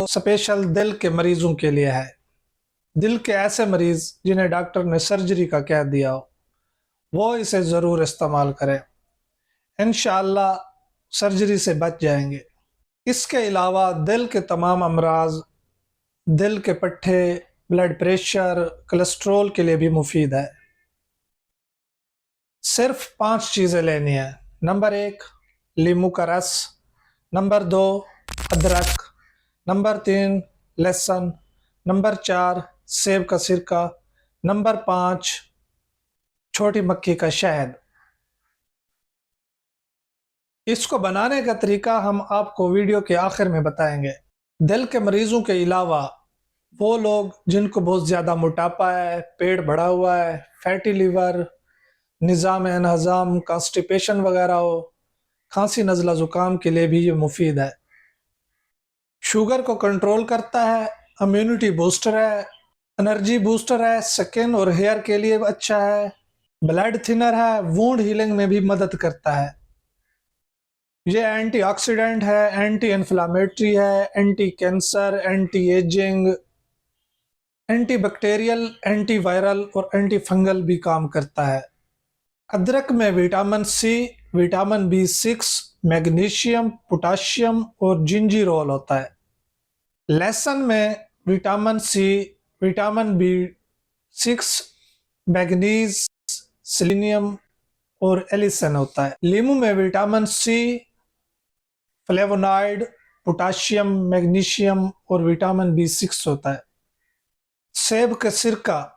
Special दिल के मरीजों के लिए है। दिल के ऐसे मरीज जिन्हें डॉक्टर ने सर्जरी का कह दिया हो, वो इसे ज़रूर इस्तेमाल करें। इंशाअल्लाह सर्जरी से बच जाएंगे। इसके अलावा दिल के तमाम अमराज, दिल के पट्टे, ब्लड प्रेशर, कोलेस्ट्रोल के लिए भी मुफीद है। सिर्फ 5 चीज़ें लेनी है। नंबर 1 लीमू का रस, नंबर 2 अदरक, नंबर 3 लहसुन, नंबर 4 सेब का सिरका, नंबर 5 छोटी मक्खी का शहद। इसको बनाने का तरीका हम आपको वीडियो के आखिर में बताएंगे। दिल के मरीजों के अलावा वो लोग जिनको बहुत ज़्यादा मोटापा है, पेट बढ़ा हुआ है, फैटी लीवर, निज़ाम हज़म, कॉन्स्टिपेशन वगैरह हो, खांसी नज़ला ज़ुकाम के लिए भी ये मुफीद है। शुगर को कंट्रोल करता है, इम्यूनिटी बूस्टर है, एनर्जी बूस्टर है, स्किन और हेयर के लिए अच्छा है, ब्लड थिनर है, वुंड हीलिंग में भी मदद करता है। ये एंटीऑक्सीडेंट है, एंटी इन्फ्लामेटरी है, anti cancer, anti ageing, anti bacterial, anti viral और एंटी फंगल भी काम करता है। अदरक में vitamin C, vitamin B6, magnesium, potassium और जिंजीरोल होता है। लहसुन में vitamin C, vitamin B6, manganese, selenium और एलिसन होता है। लीमू में vitamin C, flavonoid, potassium, magnesium और विटामिन B6 होता है। सेब का सिरका,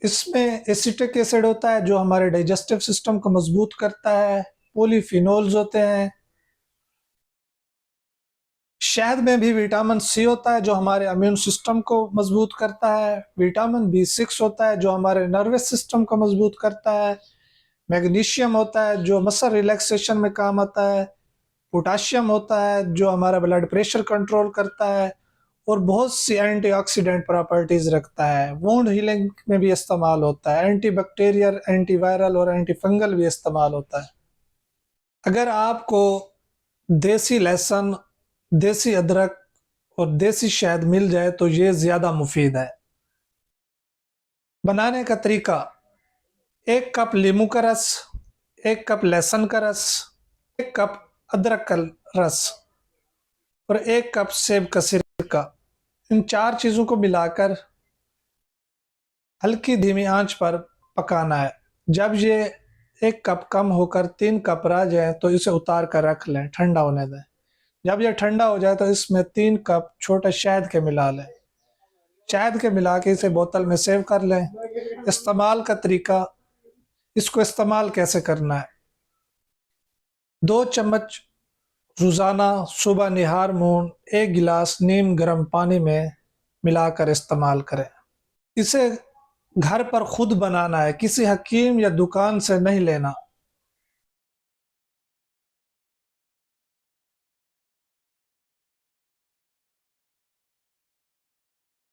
इसमें एसिटिक एसिड होता है जो हमारे डाइजेस्टिव सिस्टम को मजबूत करता है। पॉलीफिनोल्स होते हैं। शहद में भी विटामिन सी होता है जो हमारे इम्यून सिस्टम को मजबूत करता है। विटामिन B6 होता है जो हमारे नर्वस सिस्टम को मजबूत करता है। मैग्नीशियम होता है जो मसल रिलैक्सेशन में काम आता है। पोटाशियम होता है जो हमारा ब्लड प्रेशर कंट्रोल करता है और बहुत सी एंटीऑक्सीडेंट प्रॉपर्टीज रखता है। वुंड हीलिंग में भी इस्तेमाल होता है। एंटी बैक्टीरियल, एंटी वायरल और एंटी फंगल भी इस्तेमाल होता है। अगर आपको देसी लहसुन, देसी अदरक और देसी शहद मिल जाए तो ये ज़्यादा मुफीद है। बनाने का तरीका: 1 कप लीमू का रस, 1 कप लहसुन का रस, 1 कप अदरक का रस और 1 कप सेब का सिरका। इन 4 चीज़ों को मिलाकर हल्की धीमी आंच पर पकाना है। जब ये 1 कप कम होकर 3 कप रह जाए तो इसे उतार कर रख लें, ठंडा होने दें। जब यह ठंडा हो जाए तो इसमें 3 कप छोटे शहद के मिला लें। शहद के मिला के इसे बोतल में सेव कर लें। इस्तेमाल का तरीका: इसको इस्तेमाल कैसे करना है: 2 चम्मच रोज़ाना सुबह निहार मुंह 1 गिलास नीम गर्म पानी में मिलाकर इस्तेमाल करें। इसे घर पर खुद बनाना है, किसी हकीम या दुकान से नहीं लेना।